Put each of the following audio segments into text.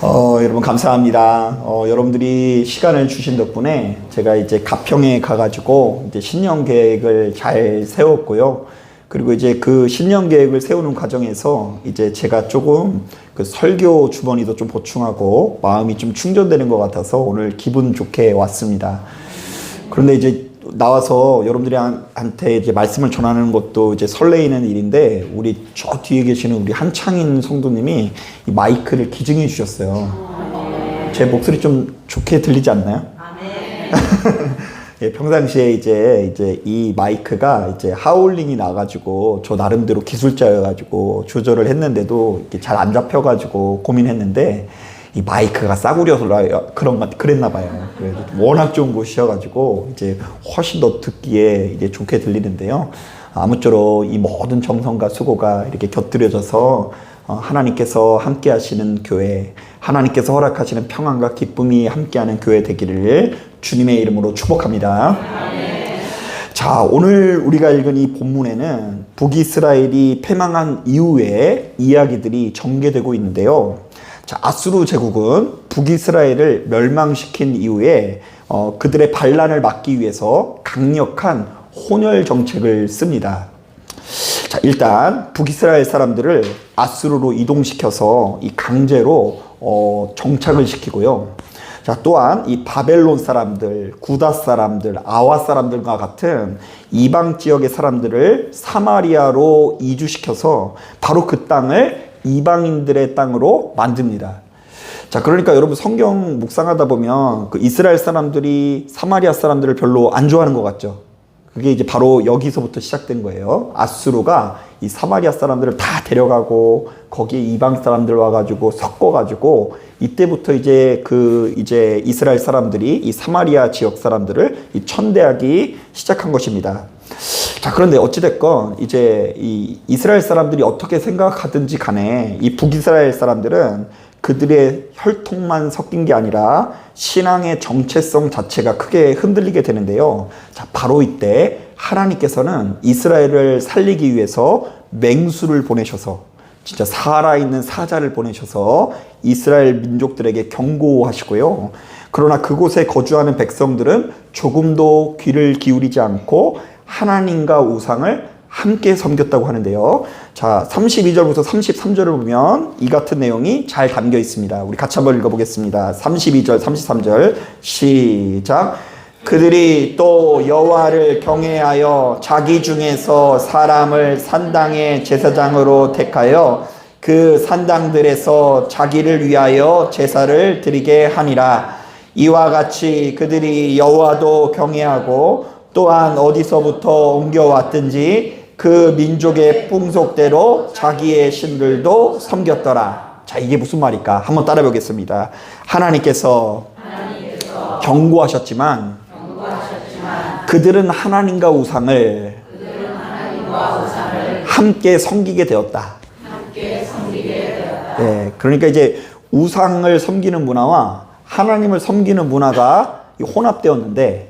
여러분 감사합니다. 여러분들이 시간을 주신 덕분에 제가 이제 가평에 가가지고 이제 신년 계획을 잘 세웠고요. 그리고 이제 그 신년 계획을 세우는 과정에서 이제 제가 조금 그 설교 주머니도 좀 보충하고 마음이 좀 충전되는 것 같아서 오늘 기분 좋게 왔습니다. 그런데 이제 나와서 여러분들한테 이제 말씀을 전하는 것도 이제 설레이는 일인데, 우리 저 뒤에 계시는 우리 한창인 성도님이 이 마이크를 기증해 주셨어요. 제 목소리 좀 좋게 들리지 않나요? 예, 평상시에 이제 이 마이크가 이제 하울링이 나가지고 저 나름대로 기술자여가지고 조절을 했는데도 이렇게 잘 안 잡혀가지고 고민했는데, 이 마이크가 싸구려서 그랬나 봐요. 그래서 워낙 좋은 곳이어가지고 이제 훨씬 더 듣기에 이제 좋게 들리는데요. 아무쪼록 이 모든 정성과 수고가 이렇게 곁들여져서 하나님께서 함께 하시는 교회, 하나님께서 허락하시는 평안과 기쁨이 함께하는 교회 되기를 주님의 이름으로 축복합니다. 자, 오늘 우리가 읽은 이 본문에는 북이스라엘이 패망한 이후의 이야기들이 전개되고 있는데요. 자, 아수르 제국은 북이스라엘을 멸망시킨 이후에 그들의 반란을 막기 위해서 강력한 혼혈 정책을 씁니다. 자, 일단 북이스라엘 사람들을 아수르로 이동시켜서 이 강제로 정착을 시키고요. 자, 또한 이 바벨론 사람들, 구다 사람들, 아와 사람들과 같은 이방 지역의 사람들을 사마리아로 이주시켜서 바로 그 땅을 이방인들의 땅으로 만듭니다. 자, 그러니까 여러분 성경 묵상하다 보면 그 이스라엘 사람들이 사마리아 사람들을 별로 안 좋아하는 것 같죠. 그게 이제 바로 여기서부터 시작된 거예요. 아수르가 이 사마리아 사람들을 다 데려가고 거기에 이방 사람들 와가지고 섞어가지고 이때부터 이제 이스라엘 사람들이 이 사마리아 지역 사람들을 천대하기 시작한 것입니다. 자, 그런데 어찌됐건 이제 이 이스라엘 사람들이 어떻게 생각하든지 간에 이 북이스라엘 사람들은 그들의 혈통만 섞인 게 아니라 신앙의 정체성 자체가 크게 흔들리게 되는데요. 자, 바로 이때 하나님께서는 이스라엘을 살리기 위해서 맹수를 보내셔서, 진짜 살아있는 사자를 보내셔서 이스라엘 민족들에게 경고하시고요. 그러나 그곳에 거주하는 백성들은 조금도 귀를 기울이지 않고 하나님과 우상을 함께 섬겼다고 하는데요. 자, 32절부터 33절을 보면 이 같은 내용이 잘 담겨 있습니다. 우리 같이 한번 읽어보겠습니다. 32절, 33절 시작. 그들이 또 여호와를 경외하여 자기 중에서 사람을 산당의 제사장으로 택하여 그 산당들에서 자기를 위하여 제사를 드리게 하니라. 이와 같이 그들이 여호와도 경외하고 또한 어디서부터 옮겨왔든지 그 민족의 풍속대로 자기의 신들도 섬겼더라. 자, 이게 무슨 말일까? 한번 따라 보겠습니다. 하나님께서 경고하셨지만 그들은 하나님과 우상을 함께 섬기게 되었다. 네, 그러니까 이제 우상을 섬기는 문화와 하나님을 섬기는 문화가 혼합되었는데,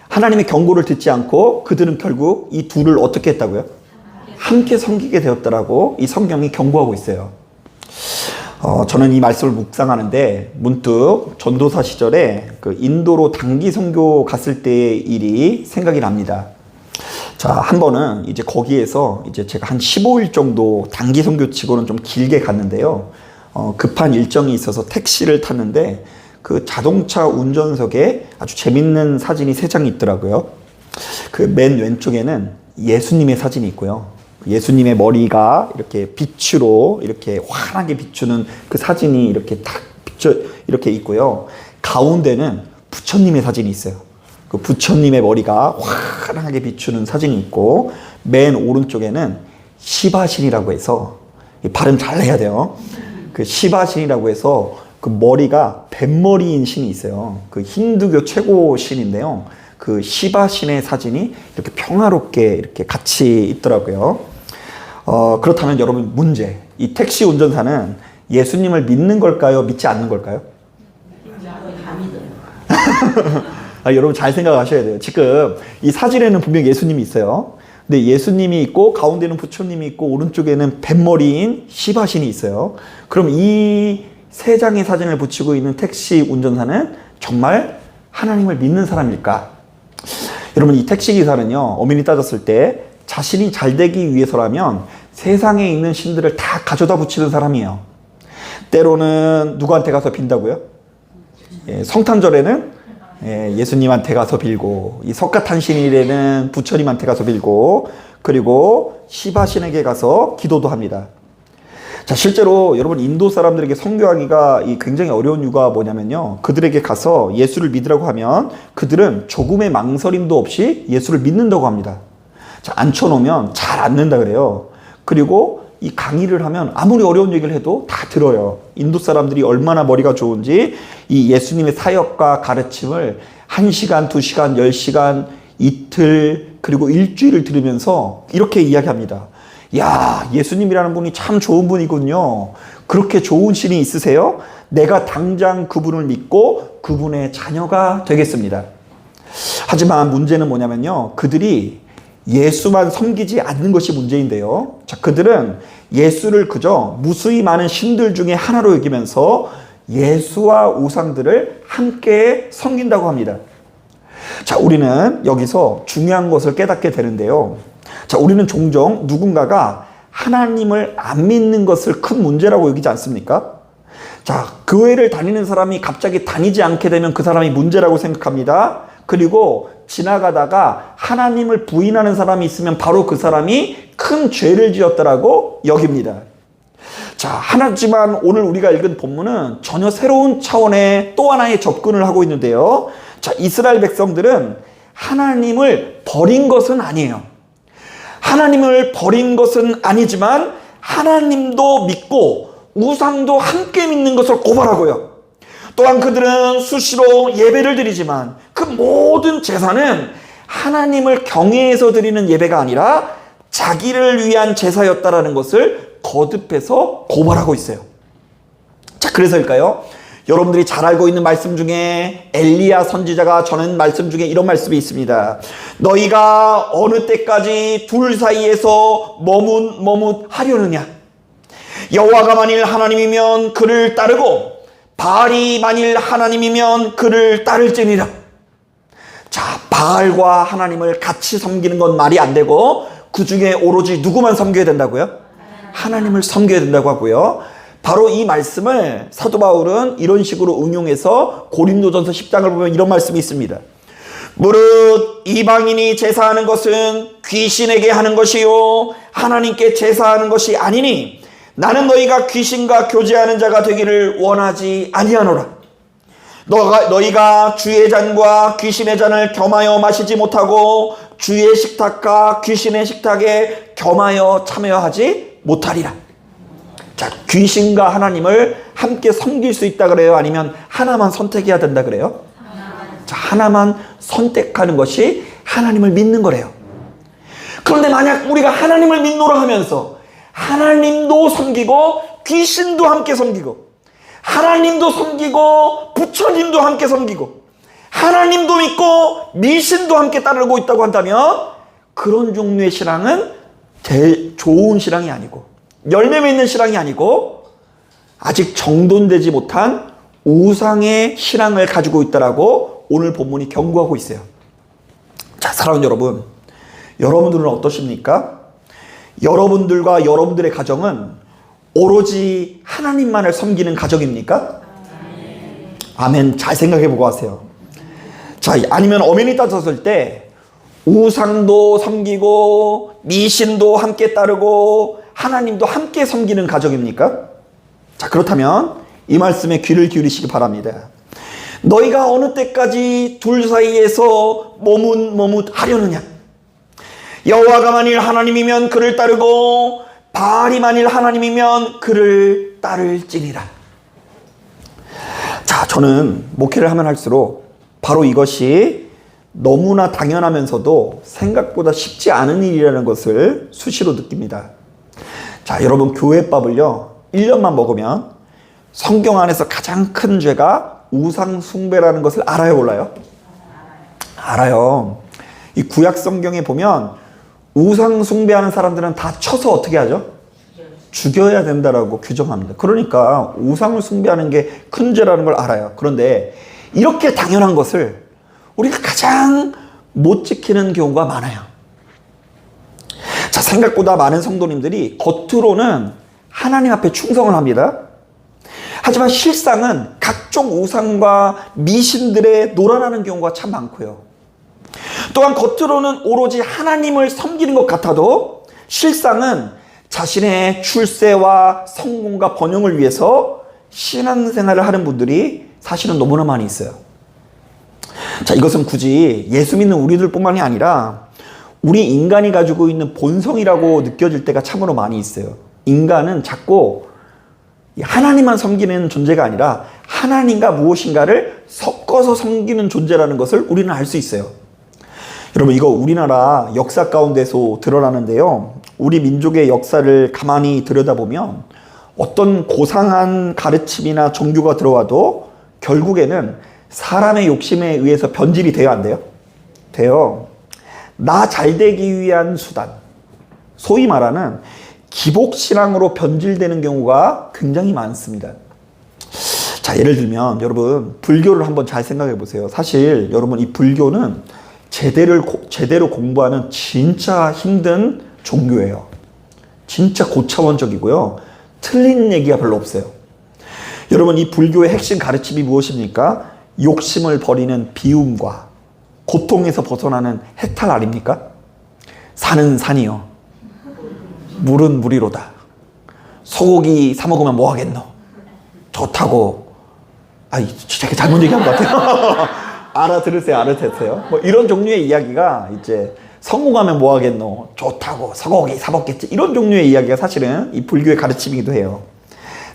하나님의 경고를 듣지 않고 그들은 결국 이 둘을 어떻게 했다고요? 함께 섬기게 되었다라고 이 성경이 경고하고 있어요. 저는 이 말씀을 묵상하는데 문득 전도사 시절에 그 인도로 단기 선교 갔을 때의 일이 생각이 납니다. 자, 한 번은 이제 거기에서 이제 제가 한 15일 정도 단기 선교 치고는 좀 길게 갔는데요. 급한 일정이 있어서 택시를 탔는데 그 자동차 운전석에 아주 재밌는 사진이 3장이 있더라고요. 그 맨 왼쪽에는 예수님의 사진이 있고요. 예수님의 머리가 이렇게 빛으로 이렇게 환하게 비추는 그 사진이 이렇게 딱 이렇게 있고요. 가운데는 부처님의 사진이 있어요. 그 부처님의 머리가 환하게 비추는 사진이 있고, 맨 오른쪽에는 시바신이라고 해서, 발음 잘 해야 돼요. 그 시바신이라고 해서 그 머리가 뱀머리인 신이 있어요. 그 힌두교 최고 신인데요. 그 시바 신의 사진이 이렇게 평화롭게 이렇게 같이 있더라고요. 그렇다면 여러분, 문제. 이 택시 운전사는 예수님을 믿는 걸까요? 믿지 않는 걸까요? 여러분 잘 생각하셔야 돼요. 지금 이 사진에는 분명히 예수님이 있어요. 근데 예수님이 있고 가운데는 부처님이 있고 오른쪽에는 뱀머리인 시바신이 있어요. 그럼 이 세 장의 사진을 붙이고 있는 택시 운전사는 정말 하나님을 믿는 사람일까? 여러분, 이 택시 기사는요, 엄연히 따졌을 때 자신이 잘 되기 위해서라면 세상에 있는 신들을 다 가져다 붙이는 사람이에요. 때로는 누구한테 가서 빈다고요? 성탄절에는 예수님한테 가서 빌고, 이 석가탄신일에는 부처님한테 가서 빌고, 그리고 시바신에게 가서 기도도 합니다. 자, 실제로 여러분, 인도 사람들에게 선교하기가 굉장히 어려운 이유가 뭐냐면요, 그들에게 가서 예수를 믿으라고 하면 그들은 조금의 망설임도 없이 예수를 믿는다고 합니다. 자, 앉혀놓으면 잘 앉는다 그래요. 그리고 이 강의를 하면 아무리 어려운 얘기를 해도 다 들어요. 인도 사람들이 얼마나 머리가 좋은지 이 예수님의 사역과 가르침을 1시간, 2시간, 10시간, 이틀, 그리고 일주일을 들으면서 이렇게 이야기합니다. 야, 예수님이라는 분이 참 좋은 분이군요. 그렇게 좋은 신이 있으세요? 내가 당장 그분을 믿고 그분의 자녀가 되겠습니다. 하지만 문제는 뭐냐면요, 그들이 예수만 섬기지 않는 것이 문제인데요. 자, 그들은 예수를 그저 무수히 많은 신들 중에 하나로 여기면서 예수와 우상들을 함께 섬긴다고 합니다. 자, 우리는 여기서 중요한 것을 깨닫게 되는데요. 자, 우리는 종종 누군가가 하나님을 안 믿는 것을 큰 문제라고 여기지 않습니까? 자, 교회를 다니는 사람이 갑자기 다니지 않게 되면 그 사람이 문제라고 생각합니다. 그리고 지나가다가 하나님을 부인하는 사람이 있으면 바로 그 사람이 큰 죄를 지었다라고 여깁니다. 자, 하지만 오늘 우리가 읽은 본문은 전혀 새로운 차원의 또 하나의 접근을 하고 있는데요. 자, 이스라엘 백성들은 하나님을 버린 것은 아니에요. 하나님을 버린 것은 아니지만 하나님도 믿고 우상도 함께 믿는 것을 고발하고요. 또한 그들은 수시로 예배를 드리지만 그 모든 제사는 하나님을 경외해서 드리는 예배가 아니라 자기를 위한 제사였다라는 것을 거듭해서 고발하고 있어요. 자, 그래서일까요? 여러분들이 잘 알고 있는 말씀 중에 엘리야 선지자가 전한 말씀 중에 이런 말씀이 있습니다. 너희가 어느 때까지 둘 사이에서 머뭇하려느냐? 여호와가 만일 하나님이면 그를 따르고 바알이 만일 하나님이면 그를 따를지니라. 자, 바알과 하나님을 같이 섬기는 건 말이 안 되고 그 중에 오로지 누구만 섬겨야 된다고요? 하나님을 섬겨야 된다고 하고요. 바로 이 말씀을 사도 바울은 이런 식으로 응용해서 고린도전서 10장을 보면 이런 말씀이 있습니다. 무릇 이방인이 제사하는 것은 귀신에게 하는 것이요 하나님께 제사하는 것이 아니니 나는 너희가 귀신과 교제하는 자가 되기를 원하지 아니하노라. 너희가 주의 잔과 귀신의 잔을 겸하여 마시지 못하고 주의 식탁과 귀신의 식탁에 겸하여 참여하지 못하리라. 자, 귀신과 하나님을 함께 섬길 수 있다 그래요? 아니면 하나만 선택해야 된다 그래요? 자, 하나만 선택하는 것이 하나님을 믿는 거래요. 그런데 만약 우리가 하나님을 믿노라 하면서 하나님도 섬기고 귀신도 함께 섬기고 하나님도 섬기고 부처님도 함께 섬기고 하나님도 믿고 미신도 함께 따르고 있다고 한다면 그런 종류의 신앙은 제일 좋은 신앙이 아니고 열매 맺는 신앙이 아니고 아직 정돈되지 못한 우상의 신앙을 가지고 있다라고 오늘 본문이 경고하고 있어요. 자, 사랑하는 여러분, 여러분들은 어떠십니까? 여러분들과 여러분들의 가정은 오로지 하나님만을 섬기는 가정입니까? 아멘. 잘 생각해보고 하세요. 자, 아니면 엄연히 따졌을 때 우상도 섬기고 미신도 함께 따르고 하나님도 함께 섬기는 가정입니까? 자, 그렇다면 이 말씀에 귀를 기울이시기 바랍니다. 너희가 어느 때까지 둘 사이에서 머뭇하려느냐? 여호와가 만일 하나님이면 그를 따르고 바알이 만일 하나님이면 그를 따를지니라. 자, 저는 목회를 하면 할수록 바로 이것이 너무나 당연하면서도 생각보다 쉽지 않은 일이라는 것을 수시로 느낍니다. 자, 여러분, 교회밥을요 1년만 먹으면 성경 안에서 가장 큰 죄가 우상 숭배라는 것을 알아요, 몰라요? 알아요. 이 구약 성경에 보면 우상 숭배하는 사람들은 다 쳐서 어떻게 하죠? 죽여야 된다라고 규정합니다. 그러니까 우상을 숭배하는 게 큰 죄라는 걸 알아요. 그런데 이렇게 당연한 것을 우리가 가장 못 지키는 경우가 많아요. 자, 생각보다 많은 성도님들이 겉으로는 하나님 앞에 충성을 합니다. 하지만 실상은 각종 우상과 미신들에 놀아나는 경우가 참 많고요. 또한 겉으로는 오로지 하나님을 섬기는 것 같아도 실상은 자신의 출세와 성공과 번영을 위해서 신앙생활을 하는 분들이 사실은 너무나 많이 있어요. 자, 이것은 굳이 예수 믿는 우리들뿐만이 아니라 우리 인간이 가지고 있는 본성이라고 느껴질 때가 참으로 많이 있어요. 인간은 자꾸 하나님만 섬기는 존재가 아니라 하나님과 무엇인가를 섞어서 섬기는 존재라는 것을 우리는 알 수 있어요. 여러분, 이거 우리나라 역사 가운데서 드러나는데요. 우리 민족의 역사를 가만히 들여다보면 어떤 고상한 가르침이나 종교가 들어와도 결국에는 사람의 욕심에 의해서 변질이 돼야 안 돼요? 돼요. 나 잘되기 위한 수단, 소위 말하는 기복신앙으로 변질되는 경우가 굉장히 많습니다. 자, 예를 들면 여러분 불교를 한번 잘 생각해 보세요. 사실 여러분 이 불교는 제대로 공부하는 진짜 힘든 종교예요. 진짜 고차원적이고요. 틀린 얘기가 별로 없어요. 여러분 이 불교의 핵심 가르침이 무엇입니까? 욕심을 버리는 비움과 고통에서 벗어나는 해탈 아닙니까? 산은 산이요, 물은 물이로다. 소고기 사 먹으면 뭐 하겠노? 좋다고. 아이, 제가 잘못 얘기한 것 같아요. 알아들으세요. 뭐 이런 종류의 이야기가 이제 성공하면 뭐 하겠노? 좋다고. 소고기 사 먹겠지. 이런 종류의 이야기가 사실은 이 불교의 가르침이기도 해요.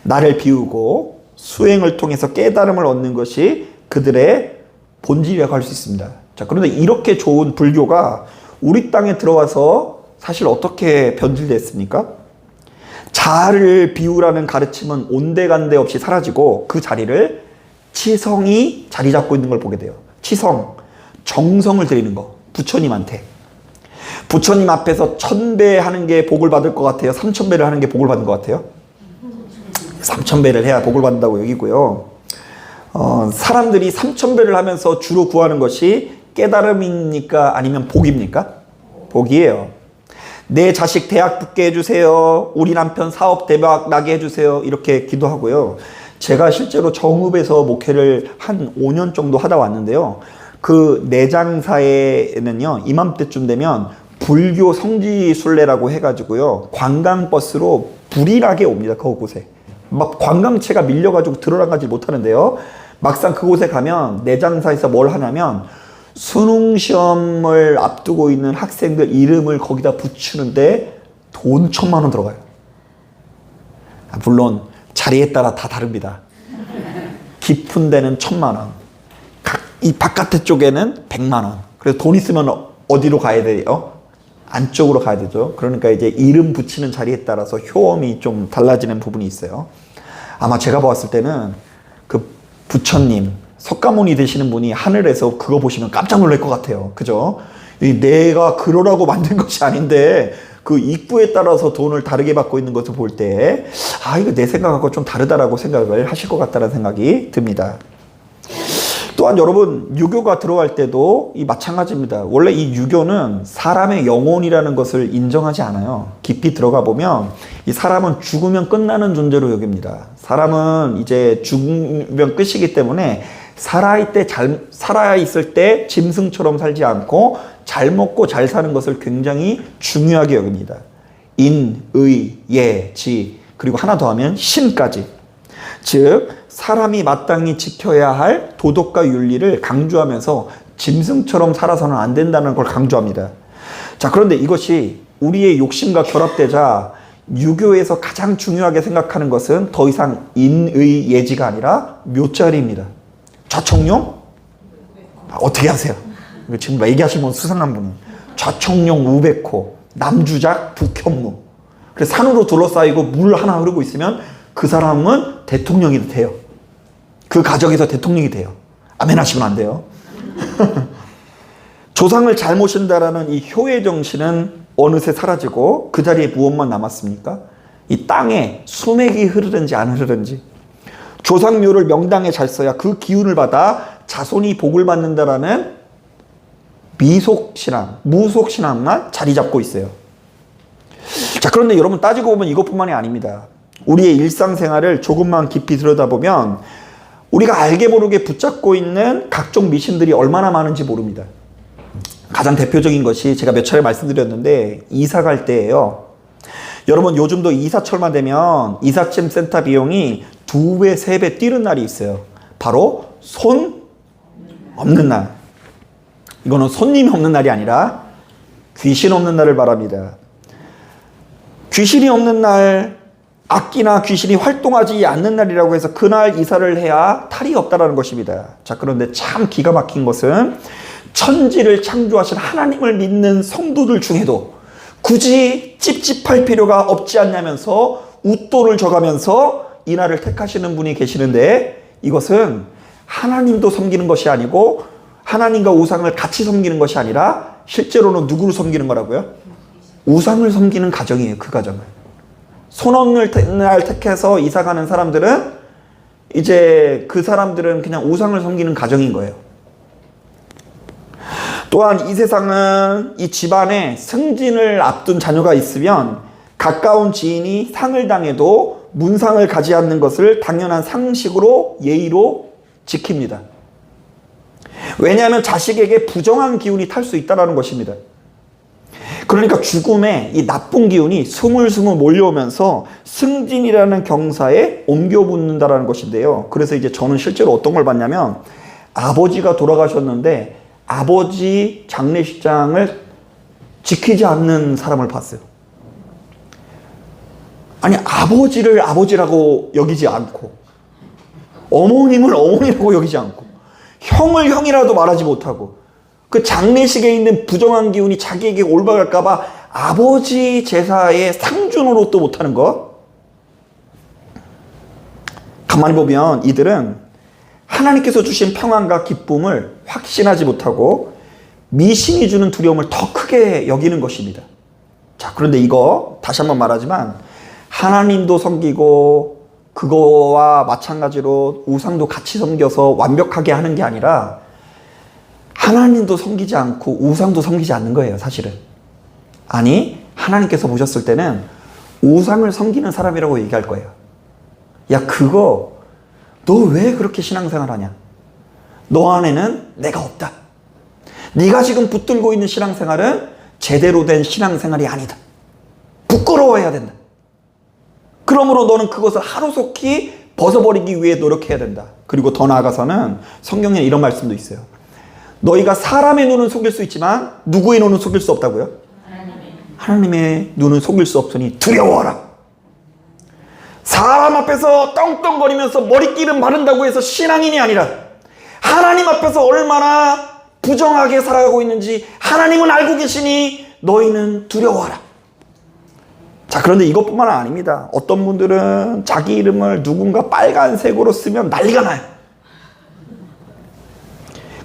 나를 비우고 수행을 통해서 깨달음을 얻는 것이 그들의 본질이라고 할 수 있습니다. 자, 그런데 이렇게 좋은 불교가 우리 땅에 들어와서 사실 어떻게 변질됐습니까? 자아를 비우라는 가르침은 온데간데 없이 사라지고 그 자리를 치성이 자리 잡고 있는 걸 보게 돼요. 치성, 정성을 드리는 거, 부처님한테. 부처님 앞에서 1000배 하는 게 복을 받을 것 같아요? 3000배를 하는 게 복을 받는 것 같아요? 3000배를 해야 복을 받는다고 여기고요. 사람들이 3000배를 하면서 주로 구하는 것이 깨달음입니까? 아니면 복입니까? 복이에요. 내 자식 대학 붙게 해주세요. 우리 남편 사업 대박 나게 해주세요. 이렇게 기도하고요. 제가 실제로 정읍에서 목회를 한 5년 정도 하다 왔는데요. 그 내장사에는요, 이맘때쯤 되면 불교 성지순례라고 해가지고요, 관광버스로 불이나게 옵니다. 그곳에. 막 관광체가 밀려가지고 들어가지 못하는데요. 막상 그곳에 가면 내장사에서 뭘 하냐면 수능 시험을 앞두고 있는 학생들 이름을 거기다 붙이는데 돈 1000만 원 들어가요. 물론 자리에 따라 다 다릅니다. 깊은 데는 1000만 원, 이 바깥에 쪽에는 100만 원. 그래서 돈 있으면 어디로 가야 돼요? 안쪽으로 가야 되죠. 그러니까 이제 이름 붙이는 자리에 따라서 효험이 좀 달라지는 부분이 있어요. 아마 제가 봤을 때는 그 부처님, 석가모니 되시는 분이 하늘에서 그거 보시면 깜짝 놀랄 것 같아요. 그죠? 내가 그러라고 만든 것이 아닌데 그 입구에 따라서 돈을 다르게 받고 있는 것을 볼 때, 아, 이거 내 생각하고 좀 다르다라고 생각을 하실 것 같다는 생각이 듭니다. 또한 여러분, 유교가 들어갈 때도 이 마찬가지입니다. 원래 이 유교는 사람의 영혼이라는 것을 인정하지 않아요. 깊이 들어가 보면 이 사람은 죽으면 끝나는 존재로 여깁니다. 사람은 이제 죽으면 끝이기 때문에 살아있을 때 짐승처럼 살지 않고 잘 먹고 잘 사는 것을 굉장히 중요하게 여깁니다. 인, 의, 예, 지, 그리고 하나 더 하면 신까지. 즉 사람이 마땅히 지켜야 할 도덕과 윤리를 강조하면서 짐승처럼 살아서는 안 된다는 걸 강조합니다. 자, 그런데 이것이 우리의 욕심과 결합되자 유교에서 가장 중요하게 생각하는 것은 더 이상 인의 예지가 아니라 묘자리입니다. 좌청룡? 어떻게 하세요? 지금 얘기하시는 분 수상한 분은 좌청룡 우백호, 남주작 북현무. 그래서 산으로 둘러싸이고 물 하나 흐르고 있으면 그 사람은 대통령이 돼요. 그 가정에서 대통령이 돼요. 아멘 하시면 안 돼요. 조상을 잘 모신다라는 이 효의 정신은 어느새 사라지고 그 자리에 무엇만 남았습니까? 이 땅에 수맥이 흐르든지 안 흐르든지 조상묘를 명당에 잘 써야 그 기운을 받아 자손이 복을 받는다라는 미속신앙, 무속신앙만 자리 잡고 있어요. 자, 그런데 여러분 따지고 보면 이것뿐만이 아닙니다. 우리의 일상생활을 조금만 깊이 들여다보면 우리가 알게 모르게 붙잡고 있는 각종 미신들이 얼마나 많은지 모릅니다. 가장 대표적인 것이 제가 몇 차례 말씀드렸는데 이사 갈 때예요. 여러분 요즘도 이사철만 되면 이삿짐 센터 비용이 2배, 3배 뛰는 날이 있어요. 바로 손 없는 날. 이거는 손님이 없는 날이 아니라 귀신 없는 날을 말합니다. 귀신이 없는 날, 악기나 귀신이 활동하지 않는 날이라고 해서 그날 이사를 해야 탈이 없다라는 것입니다. 자, 그런데 참 기가 막힌 것은 천지를 창조하신 하나님을 믿는 성도들 중에도 굳이 찝찝할 필요가 없지 않냐면서 웃돈을 줘가면서 이 날을 택하시는 분이 계시는데, 이것은 하나님도 섬기는 것이 아니고 하나님과 우상을 같이 섬기는 것이 아니라 실제로는 누구를 섬기는 거라고요? 우상을 섬기는 가정이에요. 그 가정을. 손 없는 날 택해서 이사 가는 사람들은 이제 그 사람들은 그냥 우상을 섬기는 가정인 거예요. 또한 이 세상은 이 집안에 승진을 앞둔 자녀가 있으면 가까운 지인이 상을 당해도 문상을 가지 않는 것을 당연한 상식으로 예의로 지킵니다. 왜냐하면 자식에게 부정한 기운이 탈 수 있다는 것입니다. 그러니까 죽음에 이 나쁜 기운이 스물스물 몰려오면서 승진이라는 경사에 옮겨 붙는다는 것인데요. 그래서 이제 저는 실제로 어떤 걸 봤냐면 아버지가 돌아가셨는데 아버지 장례식장을 지키지 않는 사람을 봤어요. 아니, 아버지를 아버지라고 여기지 않고 어머님을 어머니라고 여기지 않고 형을 형이라도 말하지 못하고 그 장례식에 있는 부정한 기운이 자기에게 올바갈까봐 아버지 제사에 상준으로 또 못하는 것. 가만히 보면 이들은 하나님께서 주신 평안과 기쁨을 확신하지 못하고 미신이 주는 두려움을 더 크게 여기는 것입니다. 자, 그런데 이거 다시 한번 말하지만 하나님도 섬기고 그거와 마찬가지로 우상도 같이 섬겨서 완벽하게 하는 게 아니라 하나님도 섬기지 않고 우상도 섬기지 않는 거예요, 사실은. 아니, 하나님께서 보셨을 때는 우상을 섬기는 사람이라고 얘기할 거예요. 야, 그거 너 왜 그렇게 신앙생활 하냐? 너 안에는 내가 없다. 네가 지금 붙들고 있는 신앙생활은 제대로 된 신앙생활이 아니다. 부끄러워해야 된다. 그러므로 너는 그것을 하루속히 벗어버리기 위해 노력해야 된다. 그리고 더 나아가서는 성경에 이런 말씀도 있어요. 너희가 사람의 눈은 속일 수 있지만 누구의 눈은 속일 수 없다고요? 하나님의 눈은 속일 수 없으니 두려워하라. 사람 앞에서 떵떵거리면서 머리기름 바른다고 해서 신앙인이 아니라 하나님 앞에서 얼마나 부정하게 살아가고 있는지 하나님은 알고 계시니 너희는 두려워하라. 자, 그런데 이것뿐만 아닙니다. 어떤 분들은 자기 이름을 누군가 빨간색으로 쓰면 난리가 나요.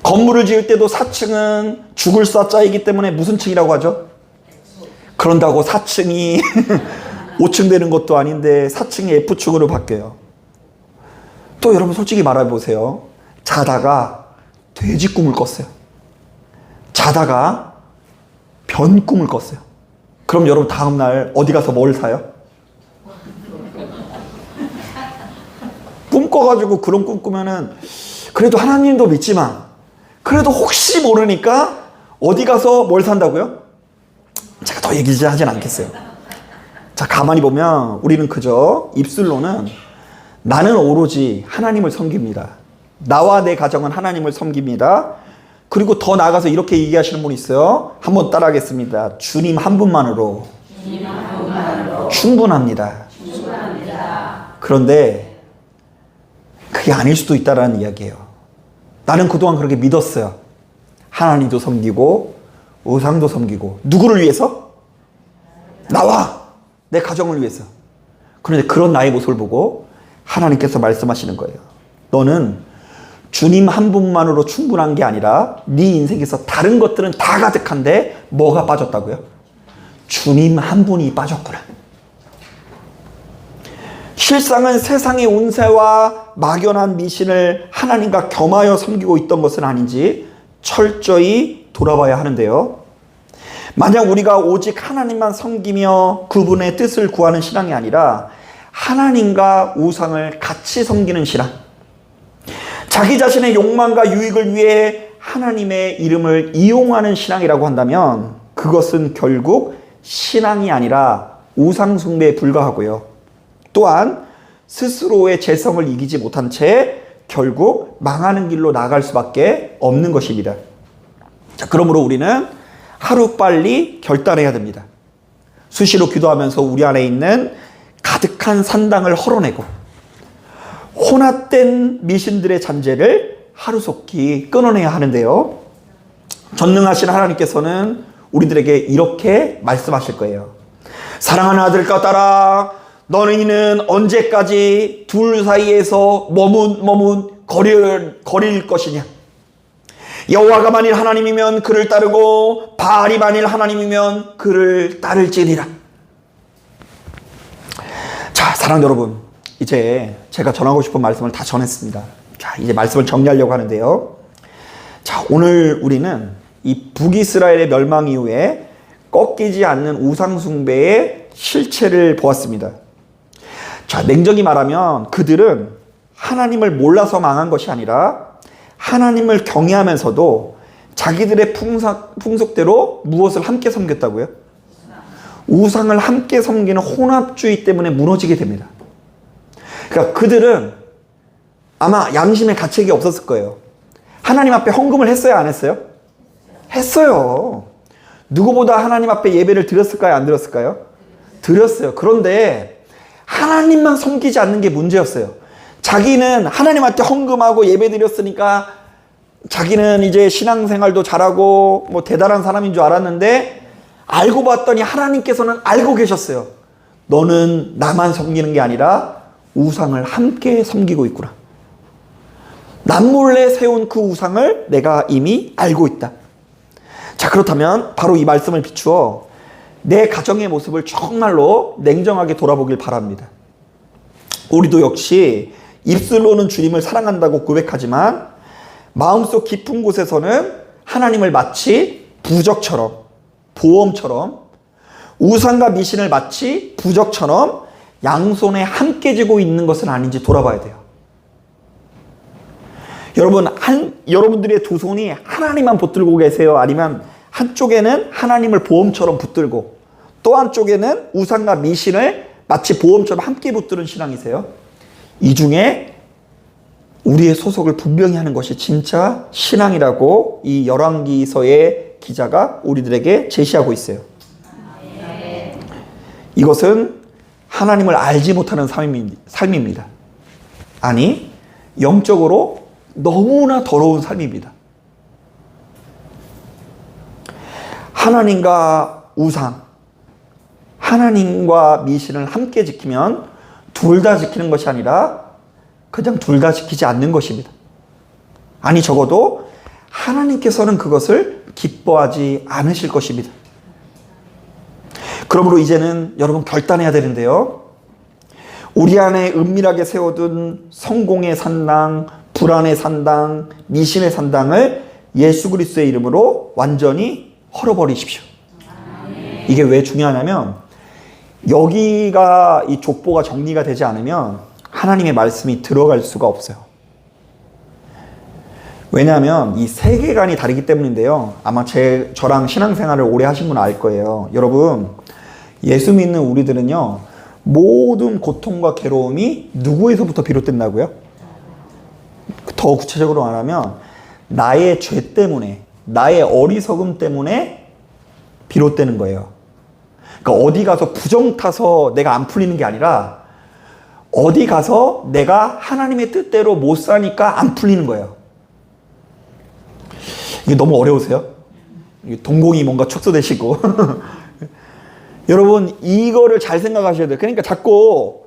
건물을 지을 때도 4층은 죽을 사자이기 때문에 무슨 층이라고 하죠? 그런다고 4층이 5층 되는 것도 아닌데 4층이 F층으로 바뀌어요. 또 여러분 솔직히 말해보세요. 자다가 돼지 꿈을 꿨어요. 자다가 변 꿈을 꿨어요. 그럼 여러분 다음날 어디 가서 뭘 사요? 꿈 꿔가지고 그런 꿈 꾸면은 그래도 하나님도 믿지만 그래도 혹시 모르니까 어디 가서 뭘 산다고요? 제가 더 얘기하진 않겠어요. 자, 가만히 보면 우리는 그저 입술로는 나는 오로지 하나님을 섬깁니다. 나와 내 가정은 하나님을 섬깁니다. 그리고 더 나아가서 이렇게 얘기하시는 분이 있어요. 한번 따라하겠습니다. 주님 한 분만으로 충분합니다. 그런데 그게 아닐 수도 있다는 이야기예요. 나는 그동안 그렇게 믿었어요. 하나님도 섬기고 우상도 섬기고. 누구를 위해서? 나와 내 가정을 위해서. 그런데 그런 나의 모습을 보고 하나님께서 말씀하시는 거예요. 너는 주님 한 분만으로 충분한 게 아니라 네 인생에서 다른 것들은 다 가득한데 뭐가 빠졌다고요? 주님 한 분이 빠졌구나. 실상은 세상의 운세와 막연한 미신을 하나님과 겸하여 섬기고 있던 것은 아닌지 철저히 돌아봐야 하는데요. 만약 우리가 오직 하나님만 섬기며 그분의 뜻을 구하는 신앙이 아니라 하나님과 우상을 같이 섬기는 신앙, 자기 자신의 욕망과 유익을 위해 하나님의 이름을 이용하는 신앙이라고 한다면 그것은 결국 신앙이 아니라 우상 숭배에 불과하고요. 또한 스스로의 재성을 이기지 못한 채 결국 망하는 길로 나아갈 수밖에 없는 것입니다. 자, 그러므로 우리는 하루빨리 결단해야 됩니다. 수시로 기도하면서 우리 안에 있는 가득한 산당을 헐어내고 혼합된 미신들의 잔재를 하루속히 끊어내야 하는데요. 전능하신 하나님께서는 우리들에게 이렇게 말씀하실 거예요. 사랑하는 아들과 딸아, 너희는 언제까지 둘 사이에서 머뭇 거릴 것이냐? 여호와가 만일 하나님이면 그를 따르고 바알이 만일 하나님이면 그를 따를지니라. 자, 사랑하는 여러분, 이제 제가 전하고 싶은 말씀을 다 전했습니다. 자, 이제 말씀을 정리하려고 하는데요. 자, 오늘 우리는 이 북이스라엘의 멸망 이후에 꺾이지 않는 우상 숭배의 실체를 보았습니다. 자, 냉정히 말하면 그들은 하나님을 몰라서 망한 것이 아니라 하나님을 경외하면서도 자기들의 풍속대로 무엇을 함께 섬겼다고요? 우상을 함께 섬기는 혼합주의 때문에 무너지게 됩니다. 그러니까 그들은 아마 양심의 가책이 없었을 거예요. 하나님 앞에 헌금을 했어요, 안 했어요? 했어요. 누구보다 하나님 앞에 예배를 드렸을까요, 안 드렸을까요? 드렸어요. 그런데 하나님만 섬기지 않는 게 문제였어요. 자기는 하나님한테 헌금하고 예배 드렸으니까 자기는 이제 신앙생활도 잘하고 뭐 대단한 사람인 줄 알았는데 알고 봤더니 하나님께서는 알고 계셨어요. 너는 나만 섬기는 게 아니라 우상을 함께 섬기고 있구나. 남몰래 세운 그 우상을 내가 이미 알고 있다. 자, 그렇다면 바로 이 말씀을 비추어 내 가정의 모습을 정말로 냉정하게 돌아보길 바랍니다. 우리도 역시 입술로는 주님을 사랑한다고 고백하지만 마음속 깊은 곳에서는 하나님을 마치 부적처럼, 보험처럼, 우상과 미신을 마치 부적처럼 양손에 함께 쥐고 있는 것은 아닌지 돌아봐야 돼요. 여러분들의 두 손이 하나님만 붙들고 계세요? 아니면 한쪽에는 하나님을 보험처럼 붙들고 또 한쪽에는 우상과 미신을 마치 보험처럼 함께 붙드는 신앙이세요? 이 중에 우리의 소속을 분명히 하는 것이 진짜 신앙이라고 이 열왕기서의 기자가 우리들에게 제시하고 있어요. 이것은 하나님을 알지 못하는 삶입니다. 아니, 영적으로 너무나 더러운 삶입니다. 하나님과 우상, 하나님과 미신을 함께 지키면 둘 다 지키는 것이 아니라 그냥 둘 다 지키지 않는 것입니다. 아니, 적어도 하나님께서는 그것을 기뻐하지 않으실 것입니다. 그러므로 이제는 여러분 결단해야 되는데요. 우리 안에 은밀하게 세워둔 성공의 산당, 불안의 산당, 미신의 산당을 예수 그리스도의 이름으로 완전히 헐어버리십시오. 이게 왜 중요하냐면 여기가 이 족보가 정리가 되지 않으면 하나님의 말씀이 들어갈 수가 없어요. 왜냐하면 이 세계관이 다르기 때문인데요. 아마 저랑 신앙생활을 오래 하신 분은 알 거예요. 여러분, 예수 믿는 우리들은요, 모든 고통과 괴로움이 누구에서부터 비롯된다고요? 더 구체적으로 말하면 나의 죄 때문에, 나의 어리석음 때문에 비롯되는 거예요. 그러니까 어디 가서 부정 타서 내가 안 풀리는 게 아니라 어디 가서 내가 하나님의 뜻대로 못 사니까 안 풀리는 거예요. 이게 너무 어려우세요? 동공이 뭔가 축소되시고 여러분, 이거를 잘 생각하셔야 돼요. 그러니까 자꾸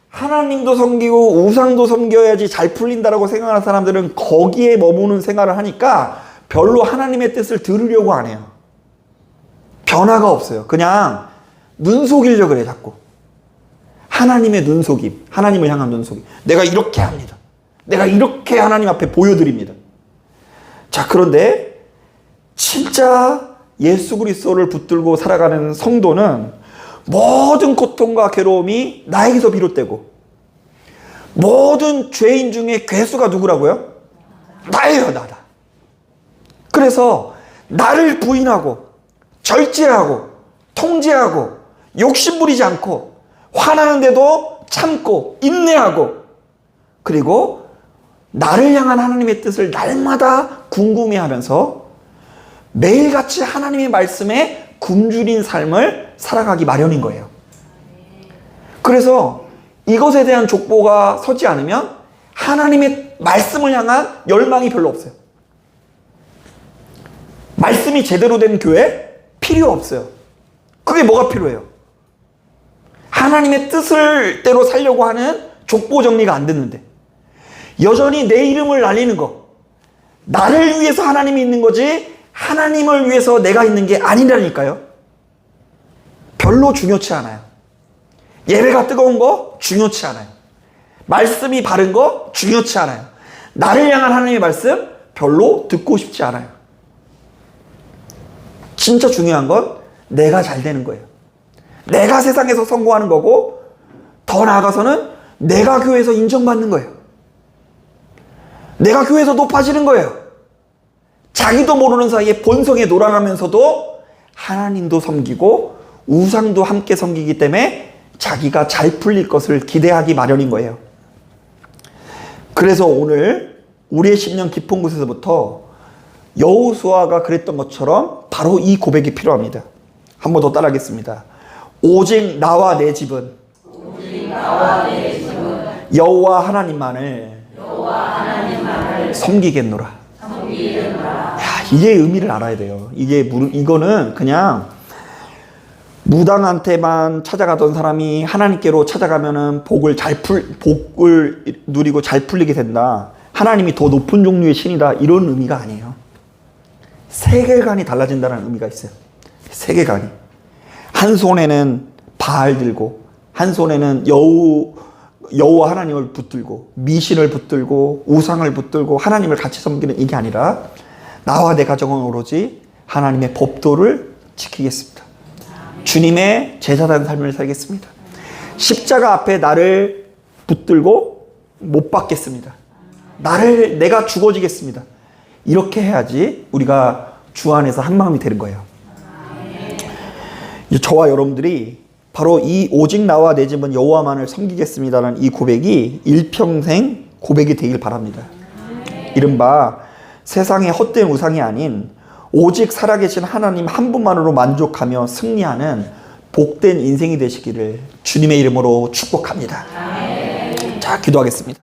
하나님도 섬기고 우상도 섬겨야지 잘 풀린다라고 생각하는 사람들은 거기에 머무는 생활을 하니까 별로 하나님의 뜻을 들으려고 안 해요. 변화가 없어요. 그냥 눈 속이려고 그래, 자꾸. 하나님의 눈속임, 하나님을 향한 눈속임. 내가 이렇게 합니다. 내가 이렇게 하나님 앞에 보여드립니다. 자, 그런데 진짜 예수 그리스도를 붙들고 살아가는 성도는 모든 고통과 괴로움이 나에게서 비롯되고, 모든 죄인 중에 괴수가 누구라고요? 나예요, 나다. 그래서 나를 부인하고 절제하고 통제하고 욕심부리지 않고 화나는데도 참고 인내하고, 그리고 나를 향한 하나님의 뜻을 날마다 궁금해하면서 매일같이 하나님의 말씀에 굶주린 삶을 살아가기 마련인 거예요. 그래서 이것에 대한 족보가 서지 않으면 하나님의 말씀을 향한 열망이 별로 없어요. 말씀이 제대로 된 교회 필요 없어요. 그게 뭐가 필요해요? 하나님의 뜻을 대로 살려고 하는 족보 정리가 안 됐는데, 여전히 내 이름을 날리는 거, 나를 위해서 하나님이 있는 거지 하나님을 위해서 내가 있는 게 아니라니까요. 별로 중요치 않아요. 예배가 뜨거운 거 중요치 않아요. 말씀이 바른 거 중요치 않아요. 나를 향한 하나님의 말씀 별로 듣고 싶지 않아요. 진짜 중요한 건 내가 잘 되는 거예요. 내가 세상에서 성공하는 거고, 더 나아가서는 내가 교회에서 인정받는 거예요. 내가 교회에서 높아지는 거예요. 자기도 모르는 사이에 본성에 놀아나면서도 하나님도 섬기고 우상도 함께 섬기기 때문에 자기가 잘 풀릴 것을 기대하기 마련인 거예요. 그래서 오늘 우리의 심령 깊은 곳에서부터 여호수아가 그랬던 것처럼 바로 이 고백이 필요합니다. 한 번 더 따라하겠습니다. 오직 나와 내 집은 여호와 하나님만을 섬기겠노라. 야, 이게 의미를 알아야 돼요. 이거는 그냥 무당한테만 찾아가던 사람이 하나님께로 찾아가면은 복을 누리고 잘 풀리게 된다. 하나님이 더 높은 종류의 신이다. 이런 의미가 아니에요. 세계관이 달라진다는 의미가 있어요. 세계관이. 한 손에는 바알 들고, 한 손에는 여호와 하나님을 붙들고, 미신을 붙들고, 우상을 붙들고 하나님을 같이 섬기는 이게 아니라, 나와 내 가정은 오로지 하나님의 법도를 지키겠습니다. 주님의 제자된 삶을 살겠습니다. 십자가 앞에 나를 붙들고 못 박겠습니다. 내가 죽어지겠습니다. 이렇게 해야지 우리가 주 안에서 한 마음이 되는 거예요. 저와 여러분들이 바로 이 오직 나와 내 집은 여호와만을 섬기겠습니다라는 이 고백이 일평생 고백이 되길 바랍니다. 이른바 세상의 헛된 우상이 아닌 오직 살아계신 하나님 한 분만으로 만족하며 승리하는 복된 인생이 되시기를 주님의 이름으로 축복합니다. 자, 기도하겠습니다.